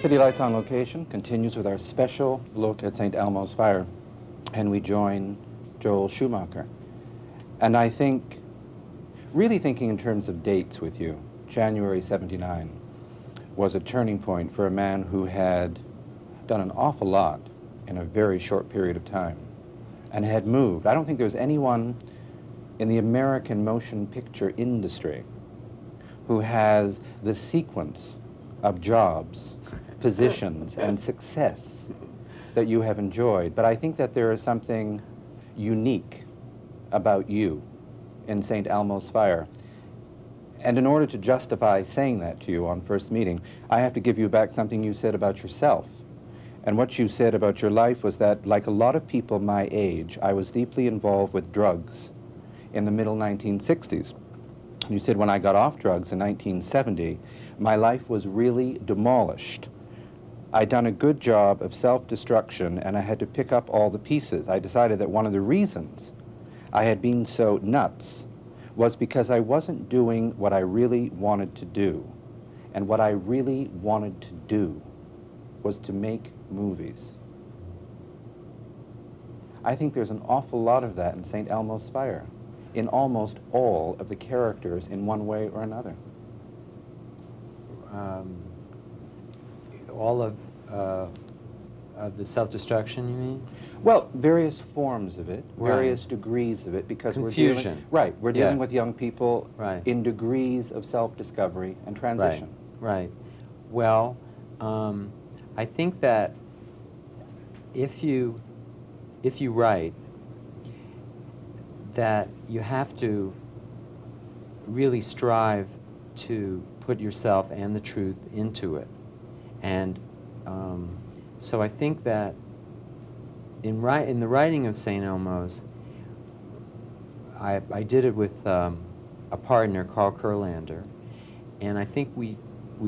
City Lights on Location continues with our special look at St. Elmo's Fire, and we join Joel Schumacher. And I think, really thinking in terms of dates with you, January '79 was a turning point for a man who had done an awful lot in a very short period of time and had moved. I don't think there's anyone in the American motion picture industry who has the sequence of jobs, positions, and success that you have enjoyed. But I think that there is something unique about you in St. Elmo's Fire. And in order to justify saying that to you on first meeting, I have to give you back something you said about yourself. And what you said about your life was that, like a lot of people my age, I was deeply involved with drugs in the middle 1960s. You said when I got off drugs in 1970, my life was really demolished. I'd done a good job of self-destruction, and I had to pick up all the pieces. I decided that one of the reasons I had been so nuts was because I wasn't doing what I really wanted to do. And what I really wanted to do was to make movies. I think there's an awful lot of that in St. Elmo's Fire, in almost all of the characters in one way or another. All of the self-destruction, you mean? Well, various forms of it, Right. various degrees of it, because Confusion. we're dealing Yes. with young people Right. in degrees of self-discovery and transition. Right. Well, I think that if you write, that you have to really strive to put yourself and the truth into it. And so I think that in the writing of St. Elmo's, I did it with a partner, Carl Kurlander, and I think we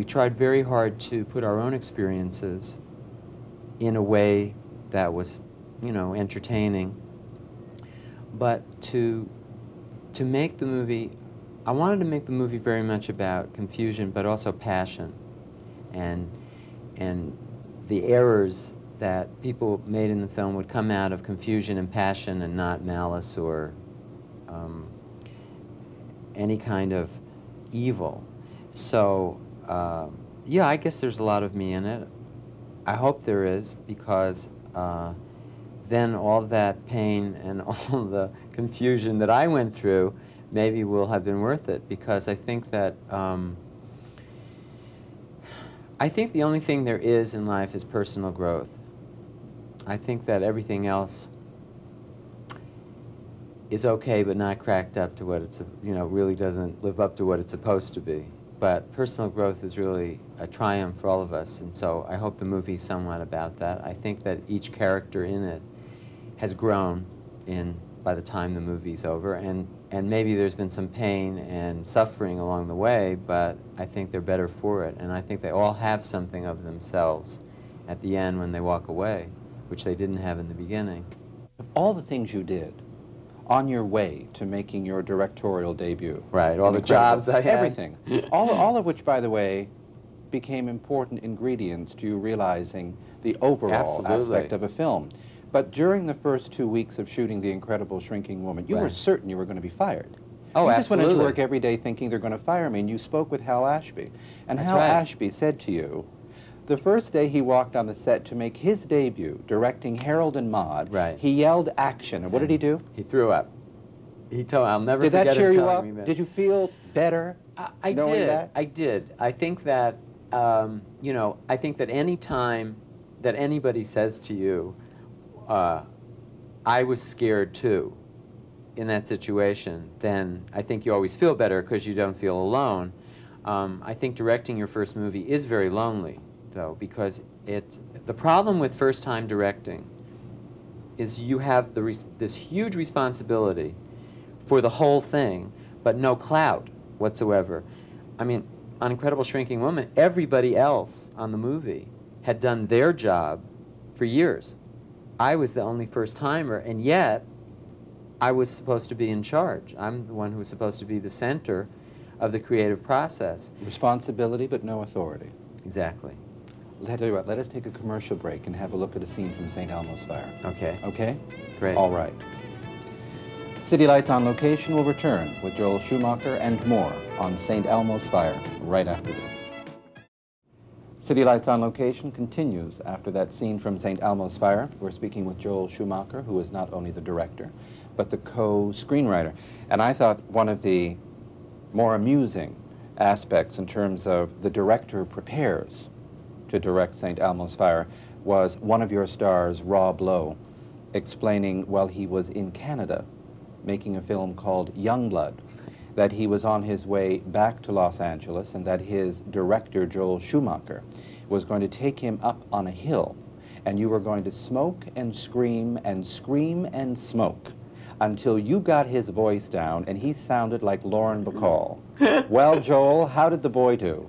tried very hard to put our own experiences in a way that was, you know, entertaining. But to make the movie, I wanted to make the movie very much about confusion, but also passion, and the errors that people made in the film would come out of confusion and passion, and not malice or any kind of evil. So yeah, I guess there's a lot of me in it. I hope there is, because then all that pain and all the confusion that I went through maybe will have been worth it, because I think that the only thing there is in life is personal growth. I think that everything else is okay, but not cracked up to what it's, you know, really doesn't live up to what it's supposed to be. But personal growth is really a triumph for all of us, and so I hope the movie's somewhat about that. I think that each character in it has grown by the time the movie's over, and maybe there's been some pain and suffering along the way, but I think they're better for it, and I think they all have something of themselves at the end when they walk away, which they didn't have in the beginning. Of all the things you did on your way to making your directorial debut. Right, all the jobs I had. Everything. all of which, by the way, became important ingredients to you realizing the overall aspect of a film. But during the first 2 weeks of shooting The Incredible Shrinking Woman, you were certain you were going to be fired. Oh, you just went into work every day thinking they're going to fire me, and you spoke with Hal Ashby. And Hal Ashby said to you, the first day he walked on the set to make his debut, directing Harold and Maude, he yelled action. And what did he do? He threw up. He told, I'll never forget him telling me that. Did that cheer you up? Did you feel better knowing that? I did. I think that, you know, I think that any time that anybody says to you, I was scared too, in that situation, then I think you always feel better because you don't feel alone. I think directing your first movie is very lonely, though, because the problem with first-time directing is you have this huge responsibility for the whole thing, but no clout whatsoever. I mean, on Incredible Shrinking Woman, everybody else on the movie had done their job for years. I was the only first-timer, and yet I was supposed to be in charge. I'm the one who was supposed to be the center of the creative process. Responsibility, but no authority. Exactly. Let us take a commercial break and have a look at a scene from St. Elmo's Fire. Okay. Okay? Great. All right. City Lights on Location will return with Joel Schumacher and more on St. Elmo's Fire right after this. City Lights on Location continues after that scene from St. Elmo's Fire. We're speaking with Joel Schumacher, who is not only the director, but the co-screenwriter. And I thought one of the more amusing aspects in terms of the director prepares to direct St. Elmo's Fire was one of your stars, Rob Lowe, explaining while he was in Canada making a film called Youngblood, that he was on his way back to Los Angeles and that his director, Joel Schumacher, was going to take him up on a hill and you were going to smoke and scream and smoke until you got his voice down and he sounded like Lauren Bacall. Well, Joel, how did the boy do?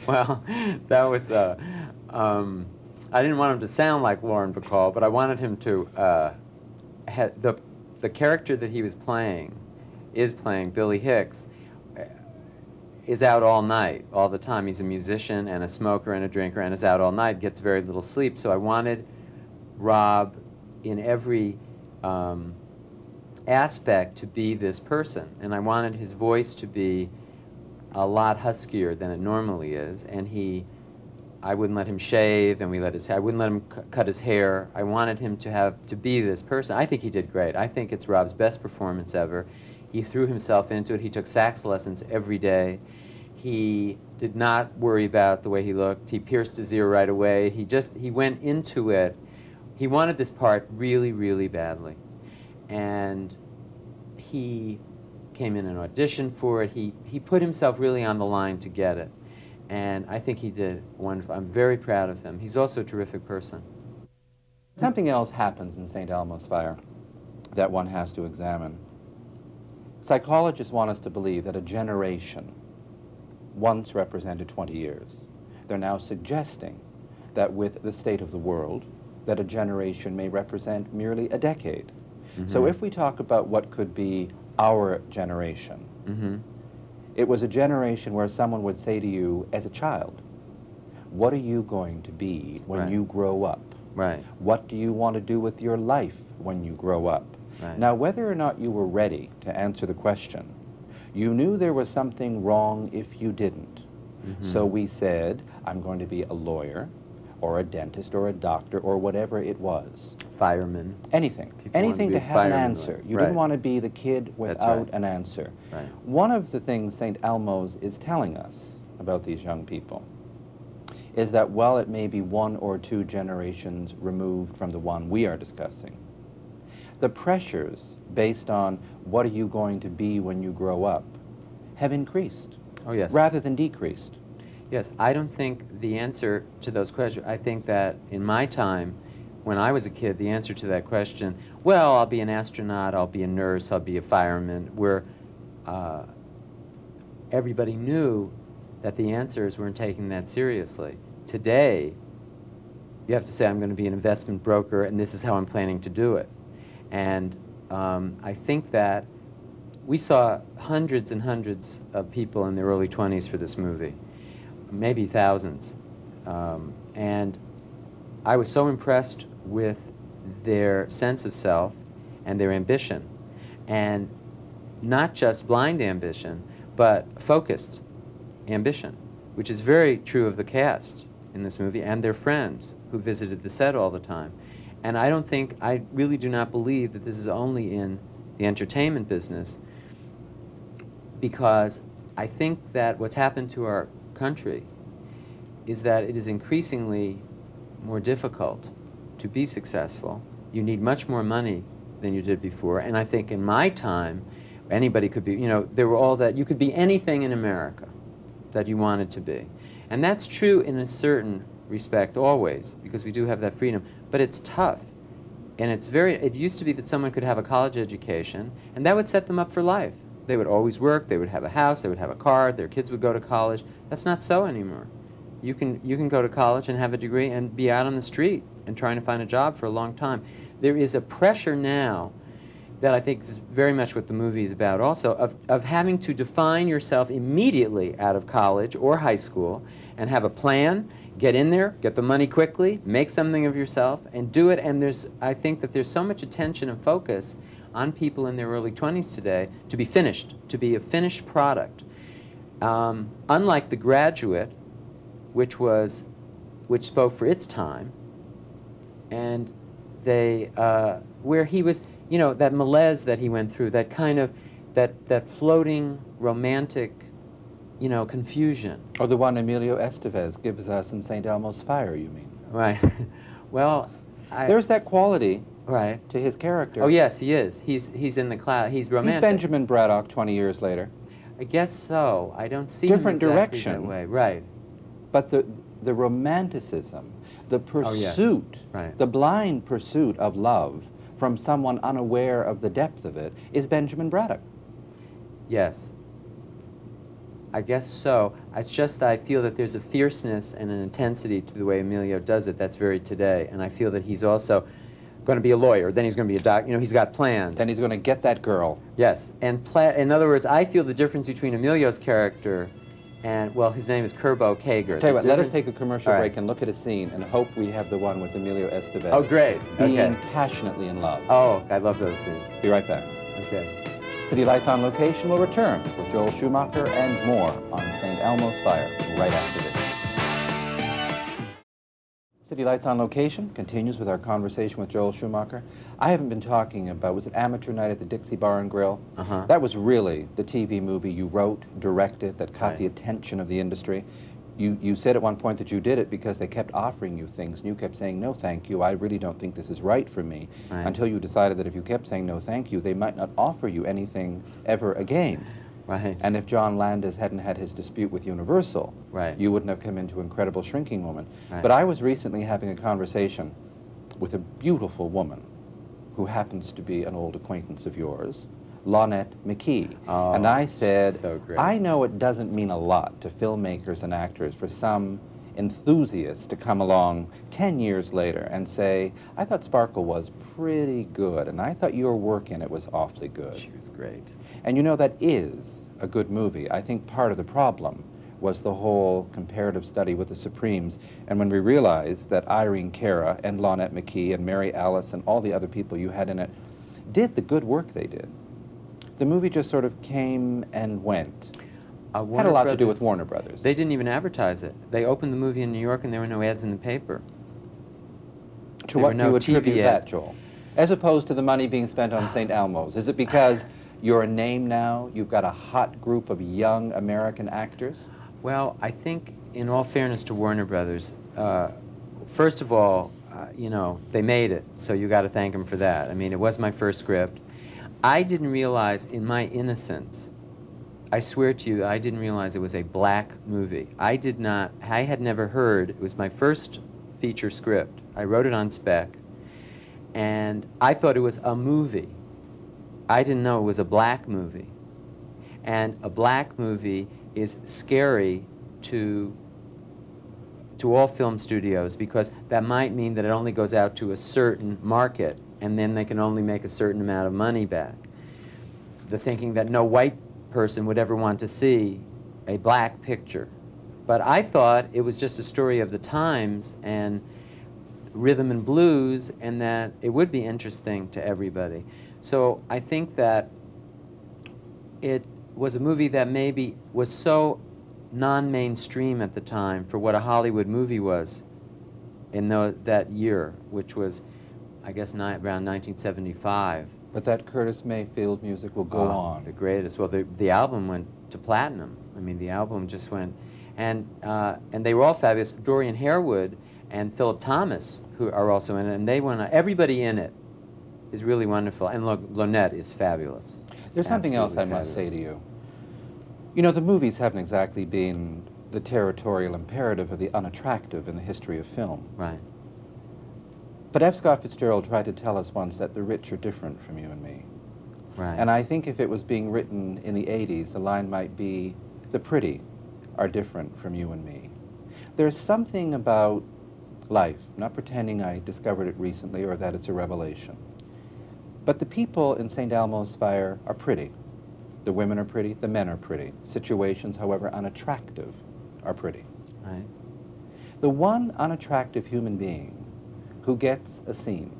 Well, that was, I didn't want him to sound like Lauren Bacall, but I wanted him to, the character that he was playing, Billy Hicks, is out all night, all the time. He's a musician and a smoker and a drinker and is out all night, gets very little sleep. So I wanted Rob in every aspect to be this person. And I wanted his voice to be a lot huskier than it normally is. And I wouldn't let him shave, and I wouldn't let him cut his hair. I wanted him to be this person. I think he did great. I think it's Rob's best performance ever. He threw himself into it. He took sax lessons every day. He did not worry about the way he looked. He pierced his ear right away. He went into it. He wanted this part really, really badly. And he came in and auditioned for it. He put himself really on the line to get it. And I think he did wonderful. I'm very proud of him. He's also a terrific person. Something else happens in St. Elmo's Fire that one has to examine. Psychologists want us to believe that a generation once represented 20 years. They're now suggesting that with the state of the world, that a generation may represent merely a decade. Mm-hmm. So if we talk about what could be our generation, mm-hmm. It was a generation where someone would say to you as a child, what are you going to be when right. you grow up? Right. What do you want to do with your life when you grow up? Right. Now, whether or not you were ready to answer the question, you knew there was something wrong if you didn't. Mm-hmm. So we said, I'm going to be a lawyer, or a dentist, or a doctor, or whatever it was. Fireman. Anything. Anything to have an answer. You right. didn't want to be the kid without right. an answer. Right. One of the things St. Elmo's is telling us about these young people is that while it may be 1 or 2 generations removed from the one we are discussing, the pressures based on what are you going to be when you grow up have increased. Oh, yes. Rather than decreased. Yes, I don't think the answer to those questions, I think that in my time, when I was a kid, the answer to that question, well, I'll be an astronaut, I'll be a nurse, I'll be a fireman, where everybody knew that the answers weren't taking that seriously. Today, you have to say, I'm going to be an investment broker, and this is how I'm planning to do it. And I think that we saw hundreds and hundreds of people in their early 20s for this movie. Maybe thousands. And I was so impressed with their sense of self and their ambition. And not just blind ambition, but focused ambition, which is very true of the cast in this movie and their friends who visited the set all the time. And I really do not believe that this is only in the entertainment business, because I think that what's happened to our country is that it is increasingly more difficult to be successful. You need much more money than you did before. And I think in my time, anybody could be, there were all that, you could be anything in America that you wanted to be. And that's true in a certain respect always, because we do have that freedom. But it's tough. And it used to be that someone could have a college education, and that would set them up for life. They would always work, they would have a house, they would have a car, their kids would go to college. That's not so anymore. You can go to college and have a degree and be out on the street and trying to find a job for a long time. There is a pressure now that I think is very much what the movie is about also, of having to define yourself immediately out of college or high school and have a plan, get in there, get the money quickly, make something of yourself, and do it. And I think that there's so much attention and focus on people in their early 20s today to be finished, to be a finished product. Unlike The Graduate, which spoke for its time, and where he was, you know, that malaise that he went through, that kind of, that floating romantic, you know, confusion. Or the one Emilio Estevez gives us in St. Elmo's Fire, you mean? Right. Well, there's that quality right. to his character. Oh, yes, he is. He's in the cloud. He's romantic. He's Benjamin Braddock 20 years later. I guess so. I don't see different him exactly direction, that way. Right. But the romanticism, the pursuit, yes. Right. the blind pursuit of love from someone unaware of the depth of it is Benjamin Braddock. Yes. I guess so. It's just that I feel that there's a fierceness and an intensity to the way Emilio does it that's very today. And I feel that he's also going to be a lawyer. Then he's going to be a doctor. You know, he's got plans. Then he's going to get that girl. Yes. And in other words, I feel the difference between Emilio's character and, well, his name is Kerbo Kager. Tell you what, let us take a commercial break and look at a scene and hope we have the one with Emilio Estevez. Oh, great. Being passionately in love. Oh, I love those scenes. Be right back. Okay. City Lights on Location will return with Joel Schumacher and more on St. Elmo's Fire right after this. City Lights on Location continues with our conversation with Joel Schumacher. I haven't been talking about, was it Amateur Night at the Dixie Bar and Grill? That was really the TV movie you wrote, directed, that caught the attention of the industry. You said at one point that you did it because they kept offering you things, and you kept saying, no, thank you, I really don't think this is right for me, until you decided that if you kept saying no, thank you, they might not offer you anything ever again. Right. And if John Landis hadn't had his dispute with Universal, you wouldn't have come into Incredible Shrinking Woman. Right. But I was recently having a conversation with a beautiful woman who happens to be an old acquaintance of yours, Lonette McKee. Oh, and I said, so great. I know it doesn't mean a lot to filmmakers and actors for some enthusiast to come along 10 years later and say, I thought Sparkle was pretty good, and I thought your work in it was awfully good. She was great. And you know, that is a good movie. I think part of the problem was the whole comparative study with the Supremes, and when we realized that Irene Cara and Lonette McKee and Mary Alice and all the other people you had in it did the good work they did. The movie just sort of came and went. Had a lot to do with Warner Brothers. They didn't even advertise it. They opened the movie in New York and there were no ads in the paper. To what do you attribute that, Joel? As opposed to the money being spent on St. Elmo's? Is it because you're a name now? You've got a hot group of young American actors? Well, I think, in all fairness to Warner Brothers, first of all, you know, they made it, so you got to thank them for that. I mean, it was my first script. I didn't realize, in my innocence, I swear to you, I didn't realize it was a black movie. I had never heard, it was my first feature script. I wrote it on spec, and I thought it was a movie. I didn't know it was a black movie. And a black movie is scary to all film studios because that might mean that it only goes out to a certain market and then they can only make a certain amount of money back. The thinking that no white person would ever want to see a black picture. But I thought it was just a story of the times and rhythm and blues and that it would be interesting to everybody. So I think that it was a movie that maybe was so non-mainstream at the time for what a Hollywood movie was in that year, which was, I guess, around 1975. But that Curtis Mayfield music will go on. The greatest. Well, the album went to platinum. I mean, the album just went, and they were all fabulous. Dorian Harewood and Philip Thomas, who are also in it, and they went. Everybody in it is really wonderful, and look, Lonette is fabulous. There's something else I must say to you. You know, the movies haven't exactly been the territorial imperative of the unattractive in the history of film. Right. But F. Scott Fitzgerald tried to tell us once that the rich are different from you and me. Right. And I think if it was being written in the 80s, the line might be, the pretty are different from you and me. There's something about life, not pretending I discovered it recently or that it's a revelation, But the people in St. Elmo's Fire are pretty. The women are pretty, the men are pretty. Situations, however unattractive, are pretty. Right. The one unattractive human being who gets a scene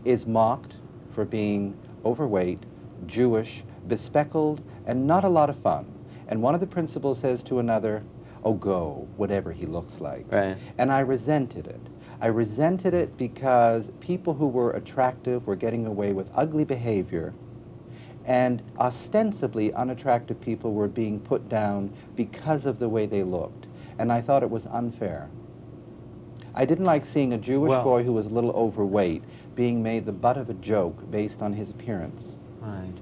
is mocked for being overweight, Jewish, bespectacled, and not a lot of fun. And one of the principals says to another, "Oh, go, whatever he looks like." Right. And I resented it. I resented it because people who were attractive were getting away with ugly behavior, and ostensibly unattractive people were being put down because of the way they looked. And I thought it was unfair. I didn't like seeing a Jewish boy who was a little overweight being made the butt of a joke based on his appearance. Right.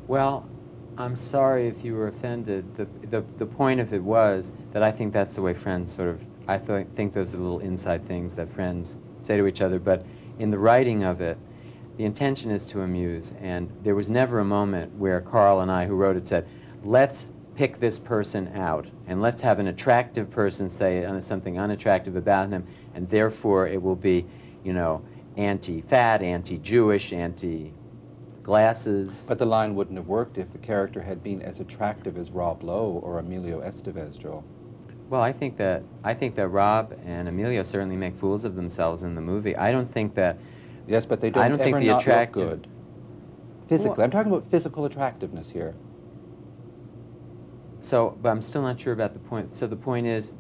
Well, I'm sorry if you were offended. The point of it was that I think that's the way friends sort of, I think those are little inside things that friends say to each other, but in the writing of it, the intention is to amuse, and there was never a moment where Carl and I, who wrote it, said, let's pick this person out, and let's have an attractive person say something unattractive about him, and therefore it will be, you know, anti-fat, anti-Jewish, anti-glasses. But the line wouldn't have worked if the character had been as attractive as Rob Lowe or Emilio Estevez, Joel. Well, I think that Rob and Emilio certainly make fools of themselves in the movie. I don't think that. Yes, but they don't ever think the not attractive look good. Physically, well, I'm talking about physical attractiveness here. So, but I'm still not sure about the point. So the point is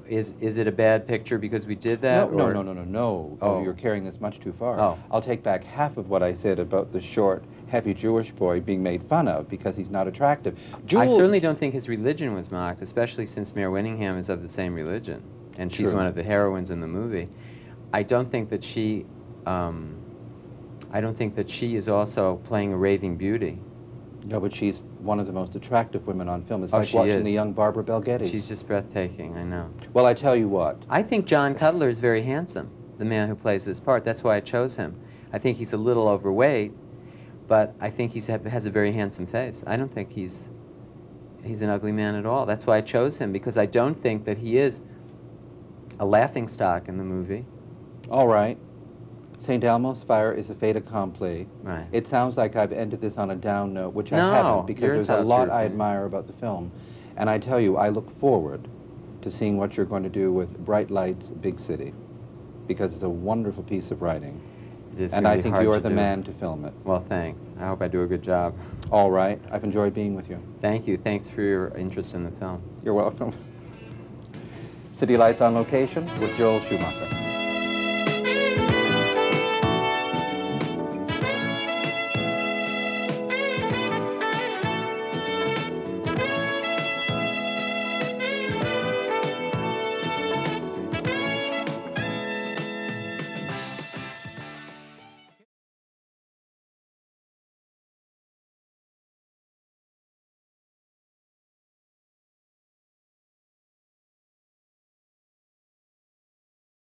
it a bad picture because we did that? No, or? no. Oh, you're carrying this much too far. Oh. I'll take back half of what I said about the short, heavy Jewish boy being made fun of because he's not attractive. I certainly don't think his religion was mocked, especially since Mare Winningham is of the same religion, and she's one of the heroines in the movie. I don't think that she is also playing a raving beauty. No, but she's one of the most attractive women on film. It's like watching the young Barbara Bel Geddes. She's just breathtaking, I know. Well, I tell you what. I think John Cutler is very handsome, the man who plays this part. That's why I chose him. I think he's a little overweight, but I think he has a very handsome face. I don't think he's an ugly man at all. That's why I chose him, because I don't think that he is a laughingstock in the movie. All right. St. Elmo's Fire is a fait accompli. Right. It sounds like I've ended this on a down note, which I No, haven't, because there's a lot I opinion. admire about the film. And I tell you, I look forward to seeing what you're going to do with Bright Lights, Big City, because it's a wonderful piece of writing. It is and I gonna be think hard you're to the do. man to film it. Well, thanks. I hope I do a good job. All right. I've enjoyed being with you. Thank you. Thanks for your interest in the film. You're welcome. City Lights on Location with Joel Schumacher.